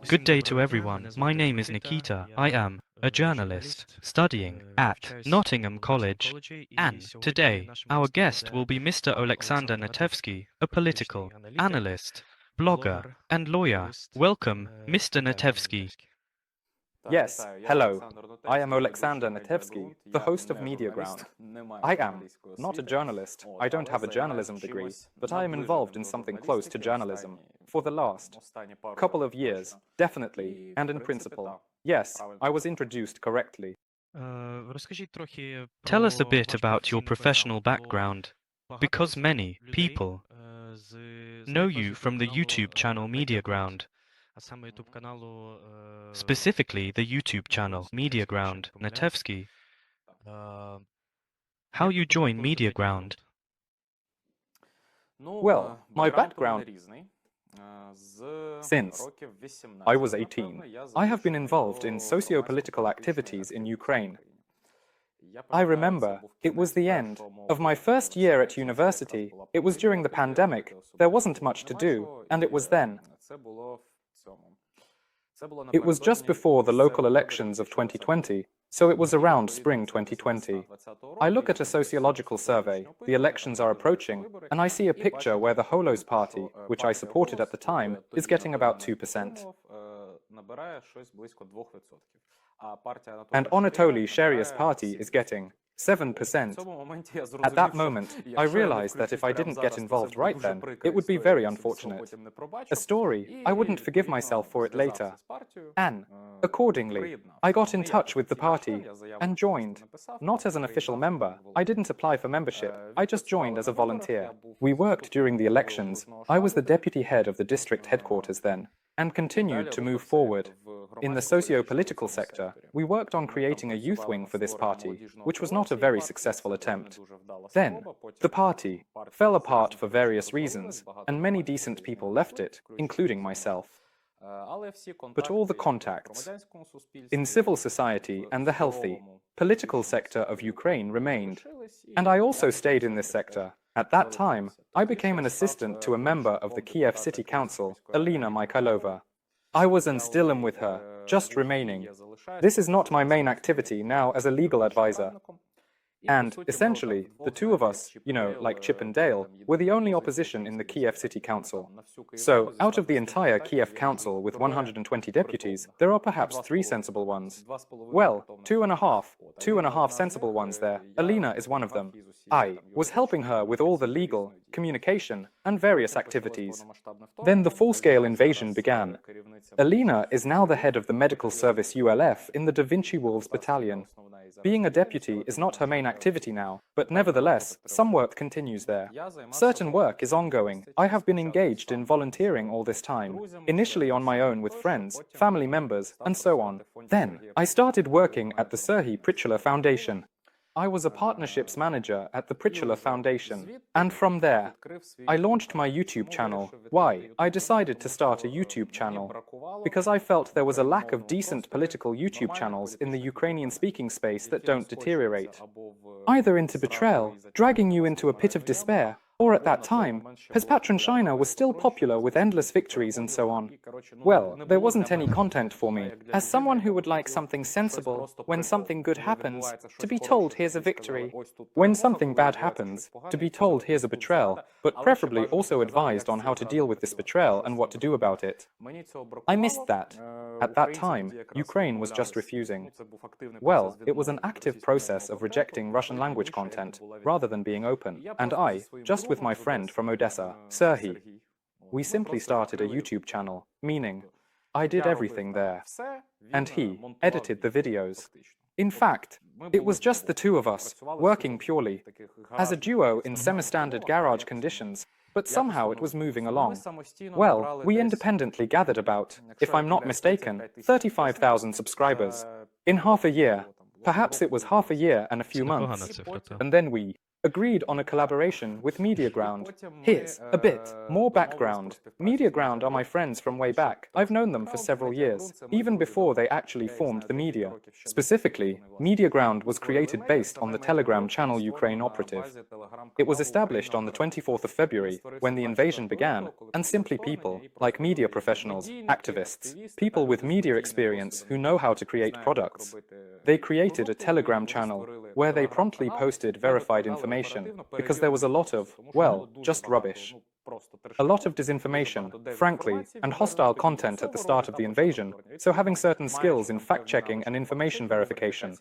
Good day to everyone. My name is Nikita. I am a journalist studying at Nottingham College, and today our guest will be Mr. Oleksandr Notevskiy, a political analyst, blogger, and lawyer. Welcome, Mr. Notevskiy. Yes, hello. I am Oleksandr Notevskiy, the host of Media Ground. I am not a journalist. I don't have a journalism degree, but I am involved in something close to journalism for the last couple of years, definitely, and in principle. Yes, I was introduced correctly. Tell us a bit about your professional background, because many people know you from the YouTube channel Media Ground. Specifically the YouTube channel Media Ground Notevskiy. How you join Media Ground? Well, my background, since I was 18, I have been involved in socio-political activities in Ukraine. I remember it was the end of my first year at university. It was during the pandemic. There wasn't much to do, and it was then. It was just before the local elections of 2020, so it was around spring 2020. I look at a sociological survey, the elections are approaching, and I see a picture where the Holos party, which I supported at the time, is getting about 2%. And Anatoly Sheria's party is getting 7%. At that moment, I realized that if I didn't get involved right then, it would be very unfortunate. A story, I wouldn't forgive myself for it later. And, accordingly, I got in touch with the party and joined. Not as an official member, I didn't apply for membership, I just joined as a volunteer. We worked during the elections. I was the deputy head of the district headquarters then, and continued to move forward. In the socio-political sector, we worked on creating a youth wing for this party, which was not a very successful attempt. Then, the party fell apart for various reasons, and many decent people left it, including myself. But all the contacts in civil society and the healthy, political sector of Ukraine remained, and I also stayed in this sector. At that time, I became an assistant to a member of the Kiev City Council, Alina Mykyta. I was and still am with her, just remaining. This is not my main activity now as a legal advisor. And, essentially, the two of us, like Chip and Dale, were the only opposition in the Kiev City Council. So, out of the entire Kiev Council with 120 deputies, there are perhaps 3 sensible ones. Well, two and a half sensible ones there. Alina is one of them. I was helping her with all the legal, communication, and various activities. Then the full-scale invasion began. Alina is now the head of the medical service ULF in the Da Vinci Wolves Battalion. Being a deputy is not her main activity now, but nevertheless, some work continues there. Certain work is ongoing. I have been engaged in volunteering all this time, initially on my own with friends, family members, and so on. Then, I started working at the Serhiy Pritchula Foundation. I was a partnerships manager at the Pritchula Foundation, and from there, I launched my YouTube channel. Why? I decided to start a YouTube channel because I felt there was a lack of decent political YouTube channels in the Ukrainian-speaking space that don't deteriorate, either into betrayal, dragging you into a pit of despair, or at that time, Patronshyna was still popular with endless victories and so on. Well, there wasn't any content for me. As someone who would like something sensible, when something good happens, to be told here's a victory. When something bad happens, to be told here's a betrayal, but preferably also advised on how to deal with this betrayal and what to do about it. I missed that. At that time, Ukraine was just refusing. Well, it was an active process of rejecting Russian language content, rather than being open. And I, just with my friend from Odessa, Serhiy, we simply started a YouTube channel, meaning I did everything there, and he edited the videos. In fact, it was just the two of us, working purely as a duo in semi-standard garage conditions, but somehow it was moving along. Well, we independently gathered about, if I'm not mistaken, 35,000 subscribers in half a year. Perhaps it was half a year and a few months. And then we agreed on a collaboration with MediaGround. Here's a bit more background. MediaGround are my friends from way back. I've known them for several years, even before they actually formed the media. Specifically, MediaGround was created based on the Telegram channel Ukraine Operative. It was established on the 24th of February, when the invasion began, and simply people, like media professionals, activists, people with media experience who know how to create products. They created a Telegram channel where they promptly posted verified information, because there was a lot of, well, just rubbish. A lot of disinformation, frankly, and hostile content at the start of the invasion, so having certain skills in fact-checking and information verification.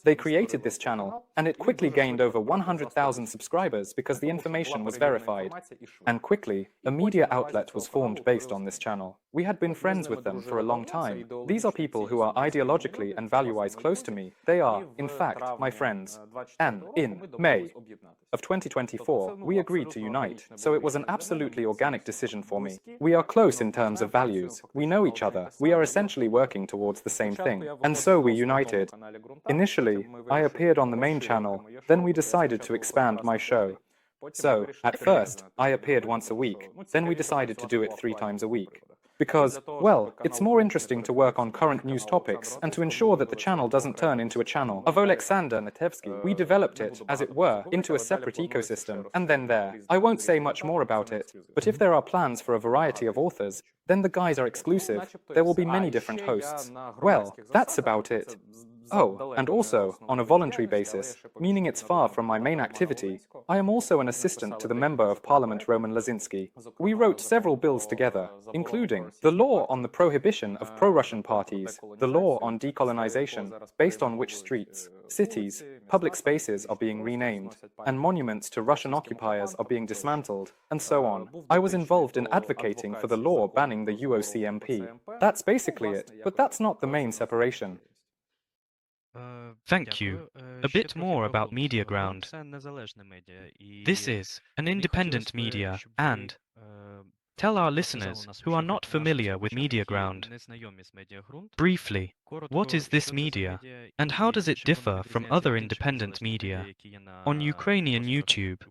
They created this channel, and it quickly gained over 100,000 subscribers because the information was verified. And quickly, a media outlet was formed based on this channel. We had been friends with them for a long time. These are people who are ideologically and value-wise close to me. They are, in fact, my friends. And in May of 2024, we agreed to unite, so it was an absolutely organic decision for me. We are close in terms of values. We know each other. We are essentially working towards the same thing. And so we united. Initially, I appeared on the main channel, then we decided to expand my show. So, at first, I appeared once a week, then we decided to do it 3 times a week. Because, well, it's more interesting to work on current news topics and to ensure that the channel doesn't turn into a channel of Oleksandr Notevskiy. We developed it, as it were, into a separate ecosystem, and then there. I won't say much more about it, but if there are plans for a variety of authors, then the guys are exclusive. There will be many different hosts. Well, that's about it. Oh, and also, on a voluntary basis, meaning it's far from my main activity, I am also an assistant to the Member of Parliament Roman Lazinski. We wrote several bills together, including the law on the prohibition of pro-Russian parties, the law on decolonization, based on which streets, cities, public spaces are being renamed, and monuments to Russian occupiers are being dismantled, and so on. I was involved in advocating for the law banning the UOCMP. That's basically it, but that's not the main separation. Thank you. A bit more about MediaGround. This is an independent media and tell our listeners who are not familiar with MediaGround briefly, what is this media and how does it differ from other independent media on Ukrainian YouTube?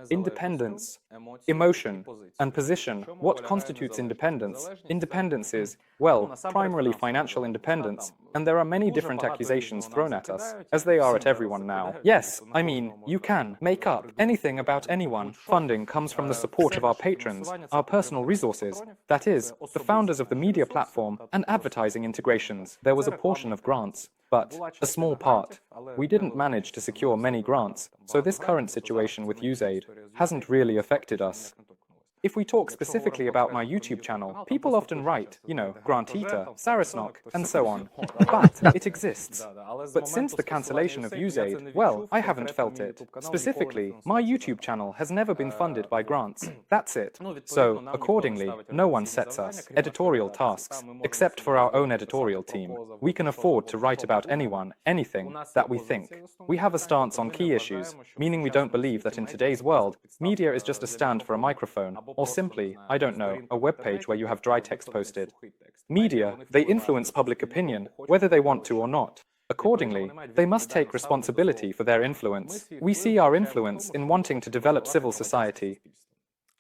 Independence, emotion, and position. What constitutes independence? Independence is, well, primarily financial independence, and there are many different accusations thrown at us, as they are at everyone now. Yes, I mean, you can make up anything about anyone. Funding comes from the support of our patrons, our personal resources, that is, the founders of the media platform, and advertising integrations. There was a portion of grants, but a small part. We didn't manage to secure many grants, so this current situation with USAID hasn't really affected us. If we talk specifically about my YouTube channel, people often write, you know, Gruntita, Sarasnok, and so on. But it exists. But since the cancellation of USAID, well, I haven't felt it. Specifically, my YouTube channel has never been funded by grants. That's it. So, accordingly, no one sets us editorial tasks, except for our own editorial team. We can afford to write about anyone, anything, that we think. We have a stance on key issues, meaning we don't believe that in today's world, media is just a stand for a microphone, or simply, I don't know, a web page where you have dry text posted. Media, they influence public opinion, whether they want to or not. Accordingly, they must take responsibility for their influence. We see our influence in wanting to develop civil society.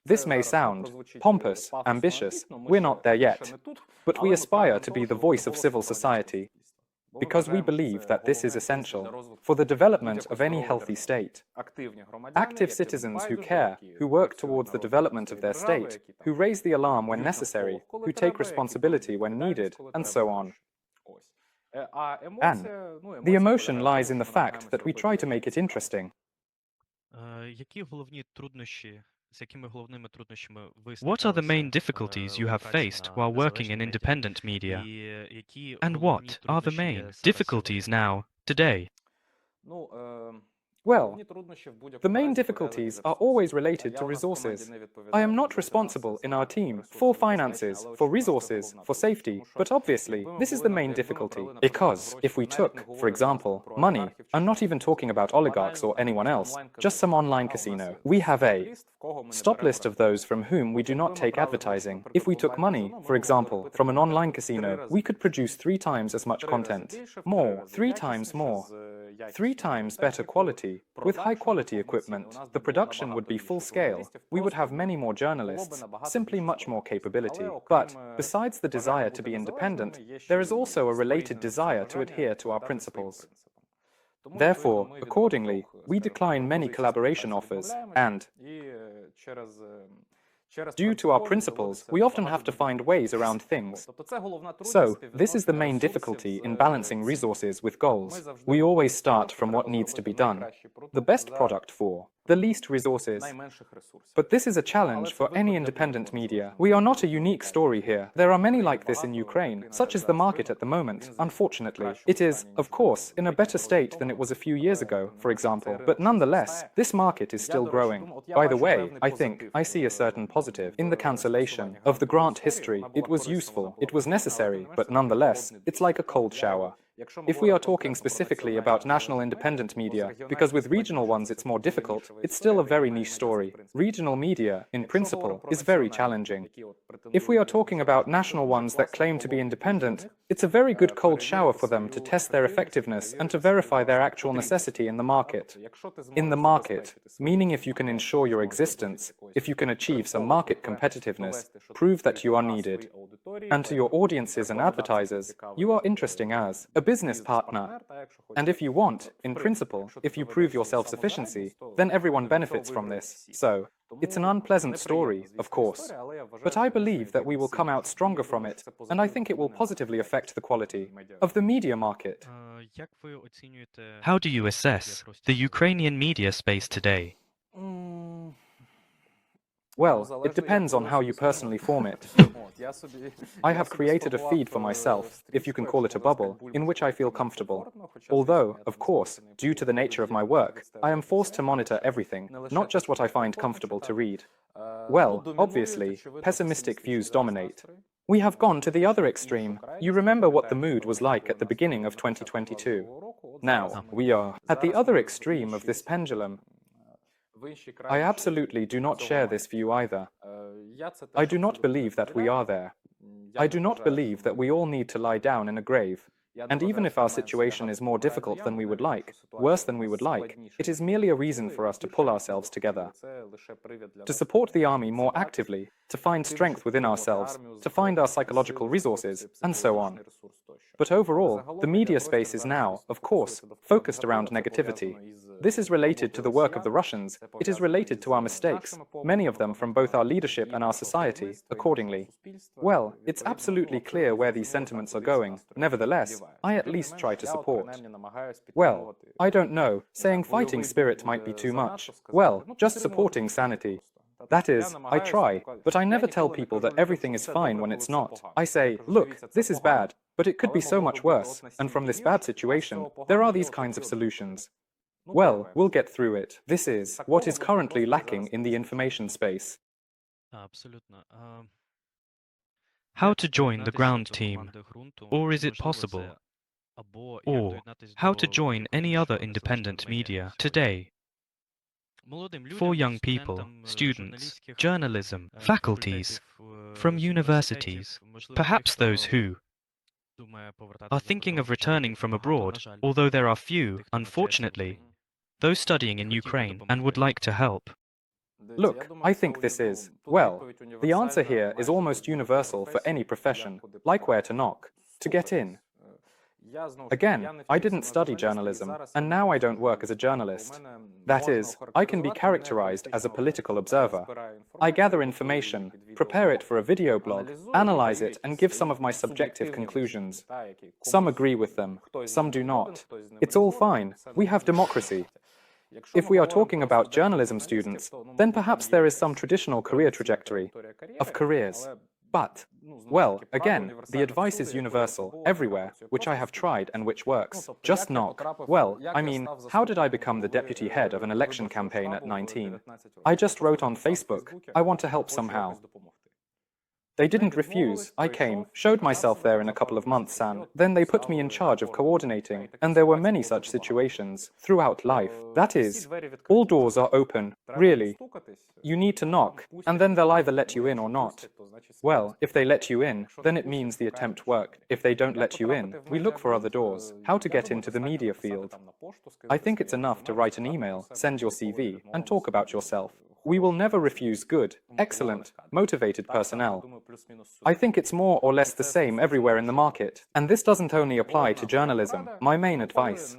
This may sound pompous, ambitious, we're not there yet, but we aspire to be the voice of civil society, because we believe that this is essential for the development of any healthy state. Active citizens who care, who work towards the development of their state, who raise the alarm when necessary, who take responsibility when needed, and so on. And the emotion lies in the fact that we try to make it interesting. What are the main difficulties you have faced while working in independent media? And what are the main difficulties now, today? Well, the main difficulties are always related to resources. I am not responsible in our team for finances, for resources, for safety, but obviously, this is the main difficulty. Because if we took, for example, money, I'm not even talking about oligarchs or anyone else, just some online casino. We have a stop list of those from whom we do not take advertising. If we took money, for example, from an online casino, we could produce 3 times as much content. More, 3 times more. 3 times better quality. With high-quality equipment, the production would be full-scale. We would have many more journalists, simply much more capability. But, besides the desire to be independent, there is also a related desire to adhere to our principles. Therefore, accordingly, we decline many collaboration offers, and due to our principles, we often have to find ways around things. So, this is the main difficulty in balancing resources with goals. We always start from what needs to be done. The best product for the least resources. But this is a challenge for any independent media. We are not a unique story here. There are many like this in Ukraine, such as the market at the moment, unfortunately. It is, of course, in a better state than it was a few years ago, for example. But nonetheless, this market is still growing. By the way, I think I see a certain positive in the cancellation of the Grunt history. It was useful, it was necessary, but nonetheless, it's like a cold shower. If we are talking specifically about national independent media, because with regional ones it's more difficult, it's still a very niche story. Regional media, in principle, is very challenging. If we are talking about national ones that claim to be independent, it's a very good cold shower for them to test their effectiveness and to verify their actual necessity in the market. In the market, meaning if you can ensure your existence, if you can achieve some market competitiveness, prove that you are needed. And to your audiences and advertisers, you are interesting as a business partner. And if you want, in principle, if you prove your self-sufficiency, then everyone benefits from this. So, it's an unpleasant story, of course. But I believe that we will come out stronger from it, and I think it will positively affect the quality of the media market. How do you assess the Ukrainian media space today? Well, it depends on how you personally form it. I have created a feed for myself, if you can call it a bubble, in which I feel comfortable. Although, of course, due to the nature of my work, I am forced to monitor everything, not just what I find comfortable to read. Well, obviously, pessimistic views dominate. We have gone to the other extreme. You remember what the mood was like at the beginning of 2022. Now, we are at the other extreme of this pendulum. I absolutely do not share this view either. I do not believe that we are there. I do not believe that we all need to lie down in a grave. And even if our situation is more difficult than we would like, worse than we would like, it is merely a reason for us to pull ourselves together, to support the army more actively, to find strength within ourselves, to find our psychological resources, and so on. But overall, the media space is now, of course, focused around negativity. This is related to the work of the Russians. It is related to our mistakes, many of them from both our leadership and our society, accordingly. Well, it's absolutely clear where these sentiments are going. Nevertheless, I at least try to support. Well, I don't know, saying fighting spirit might be too much. Well, just supporting sanity. That is, I try, but I never tell people that everything is fine when it's not. I say, look, this is bad, but it could be so much worse, and from this bad situation, there are these kinds of solutions. Well, we'll get through it. This is what is currently lacking in the information space. How to join the ground team? Or is it possible? Or how to join any other independent media today? For young people, students, journalism, faculties, from universities, perhaps those who are thinking of returning from abroad, although there are few, unfortunately, those studying in Ukraine and would like to help. Look, I think this is, well, the answer here is almost universal for any profession, like where to knock, to get in. Again, I didn't study journalism, and now I don't work as a journalist. That is, I can be characterized as a political observer. I gather information, prepare it for a video blog, analyze it, and give some of my subjective conclusions. Some agree with them, some do not. It's all fine. We have democracy. If we are talking about journalism students, then perhaps there is some traditional career trajectory of careers. But, well, again, the advice is universal, everywhere, which I have tried and which works. Just knock. Well, I mean, how did I become the deputy head of an election campaign at 19? I just wrote on Facebook, I want to help somehow. They didn't refuse. I came, showed myself there in a couple of months, and then they put me in charge of coordinating. And there were many such situations throughout life. That is, all doors are open, really. You need to knock, and then they'll either let you in or not. Well, if they let you in, then it means the attempt worked. If they don't let you in, we look for other doors. How to get into the media field. I think it's enough to write an email, send your CV, and talk about yourself. We will never refuse good, excellent, motivated personnel. I think it's more or less the same everywhere in the market. And this doesn't only apply to journalism. My main advice: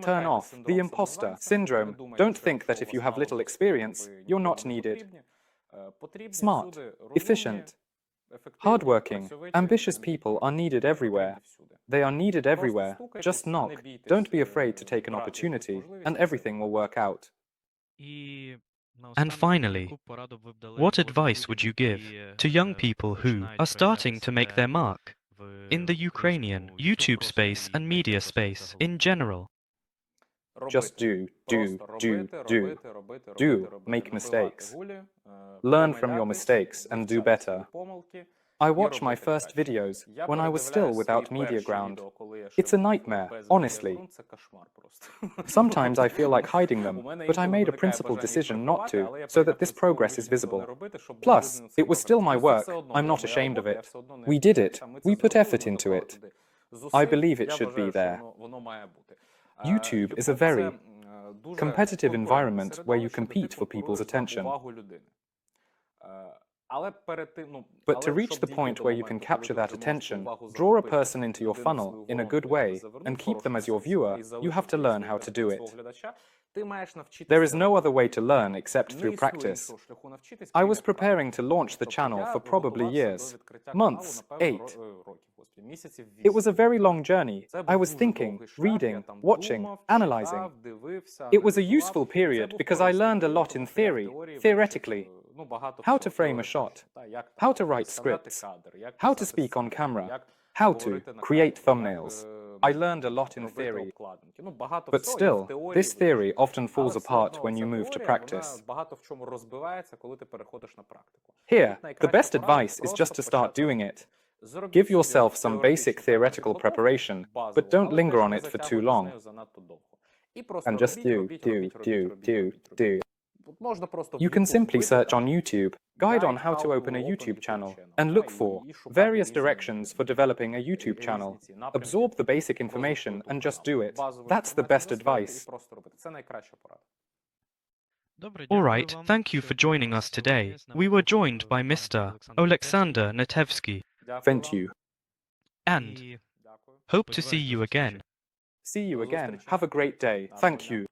turn off the imposter syndrome. Don't think that if you have little experience, you're not needed. Smart, efficient, hardworking, ambitious people are needed everywhere. They are needed everywhere. Just knock. Don't be afraid to take an opportunity, and everything will work out. And finally, what advice would you give to young people who are starting to make their mark in the Ukrainian YouTube space and media space in general? Just do. Make mistakes. Learn from your mistakes and do better. I watch my first videos when I was still without media ground. It's a nightmare, honestly. Sometimes I feel like hiding them, but I made a principled decision not to, so that this progress is visible. Plus, it was still my work. I'm not ashamed of it. We did it. We put effort into it. I believe it should be there. YouTube is a very competitive environment where you compete for people's attention. But to reach the point where you can capture that attention, draw a person into your funnel in a good way, and keep them as your viewer, you have to learn how to do it. There is no other way to learn except through practice. I was preparing to launch the channel for probably years, months, 8. It was a very long journey. I was thinking, reading, watching, analyzing. It was a useful period because I learned a lot in theory, theoretically. How to frame a shot, how to write scripts, how to speak on camera, how to create thumbnails. I learned a lot in theory. But still, this theory often falls apart when you move to practice. Here, the best advice is just to start doing it. Give yourself some basic theoretical preparation, but don't linger on it for too long. And just do. You can simply search on YouTube, guide on how to open a YouTube channel, and look for various directions for developing a YouTube channel. Absorb the basic information and just do it. That's the best advice. Alright, thank you for joining us today. We were joined by Mr. Oleksandr Notevskiy. Thank you. And hope to see you again. See you again. Have a great day. Thank you.